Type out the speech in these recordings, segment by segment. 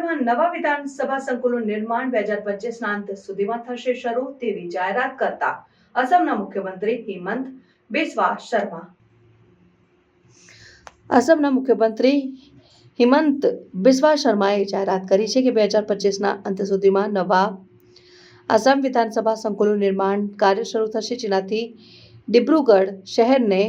ડિબ્રુગઢમાં નવા વિધાનસભા સંકુલનું નિર્માણ 2025ના અંત સુધીમાં થશે શરૂ તેવી જાહેરાત કરતા અસમના મુખ્યમંત્રી હિમંત બિસ્વા શર્મા શર્માએ જાહેરાત કરી છે કે 2025ના અંત સુધીમાં નવા આસામ વિધાનસભા સંકુલનું નિર્માણ કાર્ય શરૂ થશે, જેનાથી ડિબ્રુગઢ શહેરને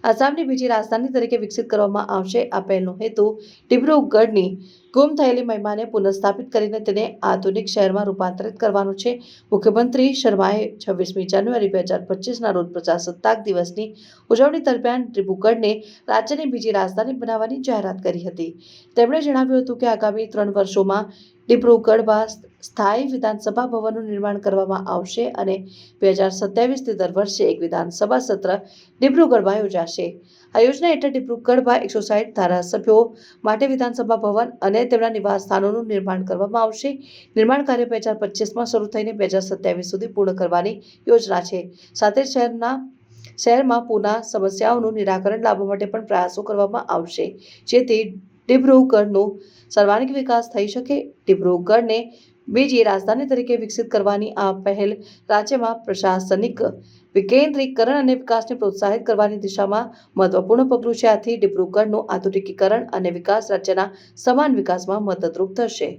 આસામની બીજી રાજધાની તરીકે વિકસિત કરવામાં આવશે. આ પહેલનો હેતુ ડિબ્રુગઢની ગુમ થયેલી મહિમાને પુનઃસ્થાપિત કરીને તેને આધુનિક શહેરમાં રૂપાંતરિત કરવાનો છે. મુખ્યમંત્રી શર્માએ 26મી જાન્યુઆરી 2025ના રોજ પ્રજાસત્તાક દિવસની ઉજવણી દરમિયાન ડિબ્રુગઢને રાજ્યની બીજી રાજધાની બનાવવાની જાહેરાત કરી હતી. તેમણે જણાવ્યું હતું કે આગામી 3 વર્ષોમાં ડિબ્રુગઢમાં સ્થાયી વિધાનસભા ભવનનું નિર્માણ કરવામાં આવશે અને 2027થી દર વર્ષે એક વિધાનસભા સત્ર ડિબ્રુગઢમાં યોજાશે. આ યોજના હેઠળ ડિબ્રુગઢમાં 160 ધારાસભ્યો માટે વિધાનસભા ભવન અને તેમના નિવાસ સ્થાનોનું નિર્માણ કરવામાં આવશે. નિર્માણ કાર્ય 2025માં શરૂ થઈને 2027 સુધી પૂર્ણ કરવાની યોજના છે. સાથે જ શહેરમાં પૂરના સમસ્યાઓનું નિરાકરણ લાવવા માટે પણ પ્રયાસો કરવામાં આવશે, જેથી ડિબ્રુગઢનો સર્વાંગી વિકાસ થઈ શકે. ડિબ્રુગઢને બીજી રાજધાની તરીકે વિકસિત કરવાની આ પહેલ રાજ્યમાં પ્રશાસનિક વિકેન્દ્રીકરણ અને વિકાસને પ્રોત્સાહિત કરવાની દિશામાં મહત્વપૂર્ણ પગલું છે. આથી ડિબ્રુગઢનું આધુનિકીકરણ અને વિકાસ રાજ્યના સમાન વિકાસમાં મદદરૂપ થશે.